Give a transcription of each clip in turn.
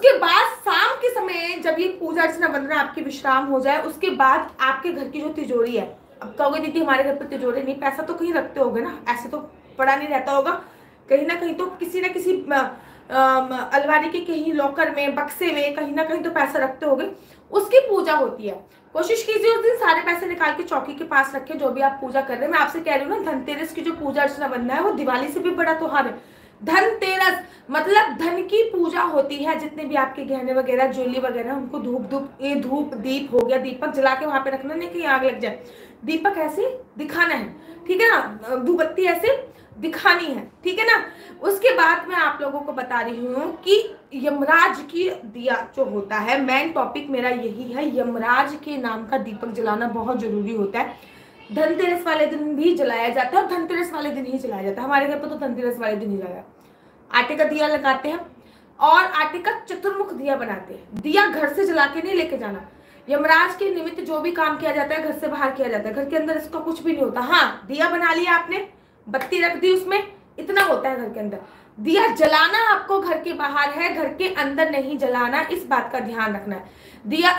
उसके बाद शाम के समय जब ये पूजा अर्चना वंदना आपकी विश्राम हो जाए, उसके बाद आपके घर की जो तिजोरी है, अब कहोगे दीदी हमारे घर पर तिजोरी नहीं, पैसा तो कहीं रखते होगे ना, ऐसे तो पड़ा नहीं रहता होगा, कहीं ना कहीं तो किसी ना किसी अलमारी के कहीं लॉकर में, बक्से में, कहीं ना कहीं तो पैसा रखते होगे, उसकी पूजा होती है। कोशिश कीजिए उस दिन सारे पैसे निकाल के चौकी के पास रखें, जो भी आप पूजा कर रहे हैं। मैं आपसे कह रही हूँ ना, धनतेरस की जो पूजा अर्चना वंदना है वो दिवाली से भी बड़ा त्योहार है। धनतेरस मतलब धन की पूजा होती है। जितने भी आपके गहने वगैरह, ज्वेलरी वगैरह, उनको धूप दीप हो गया, दीपक जला के वहां पे रखना, नहीं कहीं आग लग जाए, दीपक ऐसे दिखाना है, ठीक है ना, धूपबत्ती ऐसे दिखानी है, ठीक है ना। उसके बाद मैं आप लोगों को बता रही हूँ कि यमराज की दिया जो होता है, मेन टॉपिक मेरा यही है, यमराज के नाम का दीपक जलाना बहुत जरूरी होता है। धनतेरस वाले दिन भी जलाया जाता है और धनतेरस वाले दिन ही जलाया जाता है। हमारे घर पर तो धनतेरस वाले दिन ही जलाया, आटे का दिया लगाते हैं और आटे का चतुर्मुख दिया बनाते हैं। दिया घर से जला के नहीं लेके जाना, यमराज के निमित्त जो भी काम किया जाता है घर से बाहर किया जाता है, घर के अंदर इसका कुछ भी नहीं होता। हाँ, दिया बना लिया आपने, बत्ती रख दी उसमें, इतना होता है घर के अंदर। दिया जलाना आपको घर के बाहर है, घर के अंदर नहीं जलाना, इस बात का ध्यान रखना है। दिया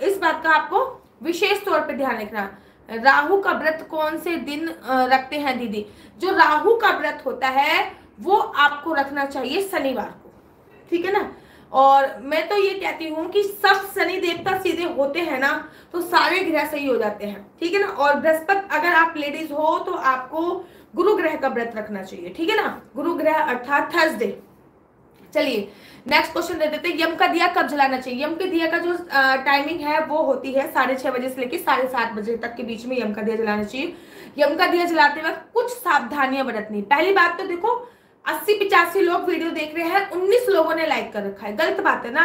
इस बात का आपको विशेष तौर पे ध्यान रखना। राहु का व्रत कौन से दिन रखते हैं दीदी? जो राहु का व्रत होता है वो आपको रखना चाहिए शनिवार को, ठीक है ना। और मैं तो ये कहती हूँ कि सब शनि देवता सीधे होते हैं ना तो सारे ग्रह सही हो जाते हैं, ठीक है ना। और बृहस्पति, अगर आप लेडीज हो तो आपको गुरु ग्रह का व्रत रखना चाहिए, ठीक है ना, गुरु ग्रह अर्थात थर्सडे। चलिए नेक्स्ट क्वेश्चन दे देते हैं, यम का दिया कब जलाना चाहिए? यम के दिया का जो टाइमिंग है वो होती है 6:30 बजे से लेकर 7:30 बजे तक के बीच में यम का दिया जलाना चाहिए। यम का दिया जलाते वक्त कुछ सावधानियां बरतनी। पहली बात तो देखो, 80-85 लोग वीडियो देख रहे हैं, 19 लोगों ने लाइक कर रखा है, गलत बात है ना।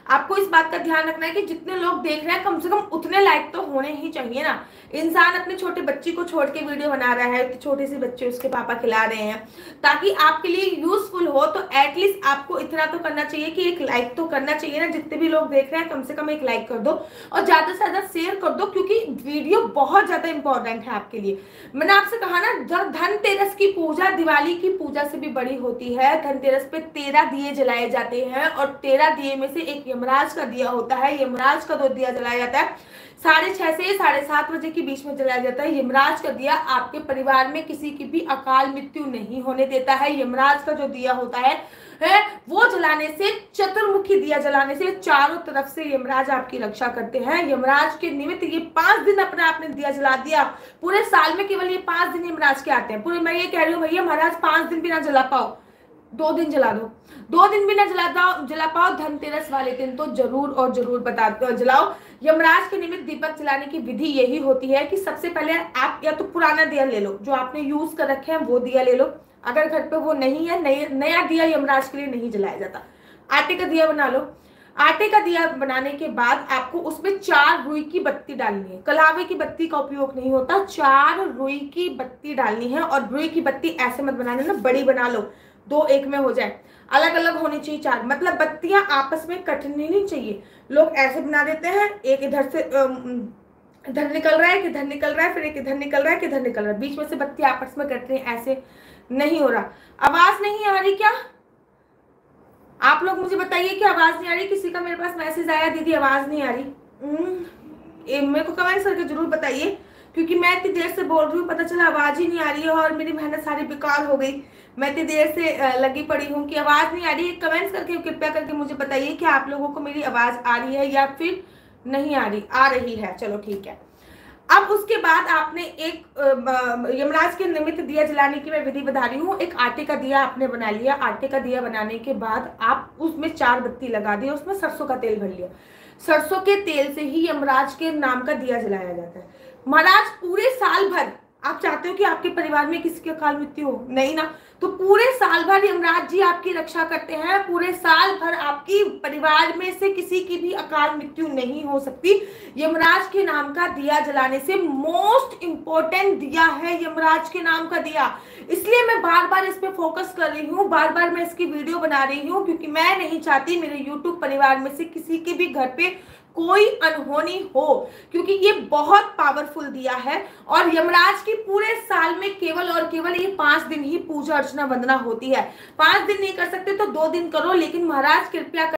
आपको इस बात का ध्यान रखना है कि जितने लोग देख रहे हैं कम से कम उतने लाइक तो होने ही चाहिए ना। इंसान अपने छोटे बच्ची को छोड़ के वीडियो बना रहा है, छोटे से बच्चे उसके पापा खिला रहे हैं, ताकि आपके लिए यूजफुल हो, तो एटलीस्ट आपको इतना तो करना चाहिए कि एक लाइक तो करना चाहिए ना। जितने भी लोग देख रहे हैं कम से कम एक लाइक कर दो और ज्यादा से ज्यादा शेयर कर दो, क्योंकि वीडियो बहुत ज्यादा इंपॉर्टेंट है आपके लिए। मैंने आपसे कहा ना, धनतेरस की पूजा दिवाली की पूजा से भी बड़ी होती है। धनतेरस पे 13 दिए जलाए जाते हैं और 13 दिए में से एक यमराज का दिया होता है। यमराज का 2 दिया जलाया जाता है, 6:30 से 7:30 बजे के बीच में जलाया जाता है। यमराज का दिया आपके परिवार में किसी की भी अकाल मृत्यु नहीं होने देता है। यमराज का जो दिया होता है वो जलाने से, चतुर्मुखी दिया जलाने से चारों तरफ से यमराज आपकी रक्षा करते हैं। यमराज के निमित्त ये 5 दिन अपने आपने दिया जला दिया, पूरे साल में केवल ये 5 दिन यमराज के आते हैं। पूरे मैं ये कह रही हूँ भैया महाराज 5 दिन भी ना जला पाओ, 2 दिन जला दो, 2 दिन भी ना जला पाओ, धनतेरस वाले दिन तो जरूर और जरूर जलाओ। यमराज के निमित्त दीपक जलाने की विधि यही होती है कि सबसे पहले आप या तो पुराना दिया ले लो, जो आपने यूज कर रखे हैं वो दिया ले लो। अगर घर पे वो नहीं है, नया दिया यमराज के लिए नहीं जलाया जाता। आटे का दिया बना लो। आटे का दिया बनाने के बाद आपको उसमें 4 रुई की बत्ती डालनी है। कलावे की बत्ती का उपयोग नहीं होता, 4 रुई की बत्ती डालनी है। और रुई की बत्ती ऐसे मत बनाने ना, बड़ी बना लो, 2 एक में हो जाए, अलग अलग होनी चाहिए 4, मतलब बत्तियां आपस में कटनी नहीं चाहिए। लोग ऐसे बना देते हैं, एक इधर से इधर निकल रहा है कि इधर निकल रहा है, फिर एक इधर निकल रहा है कि इधर निकल रहा है, बीच में से बत्ती आपस में कट रही है, ऐसे नहीं हो रहा। आवाज नहीं आ रही क्या? आप लोग मुझे बताइए कि आवाज नहीं आ रही। किसी का मेरे पास मैसेज आया, दीदी आवाज नहीं आ रही। मेरे को कमेंट करके जरूर बताइए, क्योंकि मैं इतनी देर से बोल रही हूँ, पता चला आवाज ही नहीं आ रही है और मेरी मेहनत सारी बेकार हो गई। मैं इतनी देर से लगी पड़ी हूँ कि आवाज नहीं आ रही है। कमेंट्स करके कृपया करके मुझे बताइए कि आप लोगों को मेरी आवाज आ रही है या फिर नहीं आ रही। आ रही है, चलो ठीक है। अब उसके बाद आपने एक यमराज के निमित्त दिया जलाने की मैं विधि बता रही हूँ। एक आटे का दिया आपने बना लिया। आटे का दिया बनाने के बाद आप उसमें 4 बत्ती लगा दी, उसमें सरसों का तेल भर लिया। सरसों के तेल से ही यमराज के नाम का दिया जलाया जाता है। महाराज पूरे साल भर आप चाहते हो कि आपके परिवार में किसी की अकाल मृत्यु हो? नहीं ना, तो पूरे साल भर यमराज जी आपकी रक्षा करते हैं। पूरे साल भर आपकी परिवार में से किसी की भी अकाल मृत्यु नहीं हो सकती। यमराज के नाम का दिया जलाने से मोस्ट इंपॉर्टेंट दिया है यमराज के नाम का दिया। इसलिए मैं बार बार इस पे फोकस कर रही हूँ, बार बार मैं इसकी वीडियो बना रही हूँ, क्योंकि मैं नहीं चाहती मेरे यूट्यूब परिवार में से किसी के भी घर पे कोई अनहोनी हो, क्योंकि ये बहुत पावरफुल दिया है। और यमराज की पूरे साल में केवल और केवल ये 5 दिन ही पूजा अर्चना वंदना होती है। 5 दिन नहीं कर सकते तो 2 दिन करो, लेकिन महाराज कृपया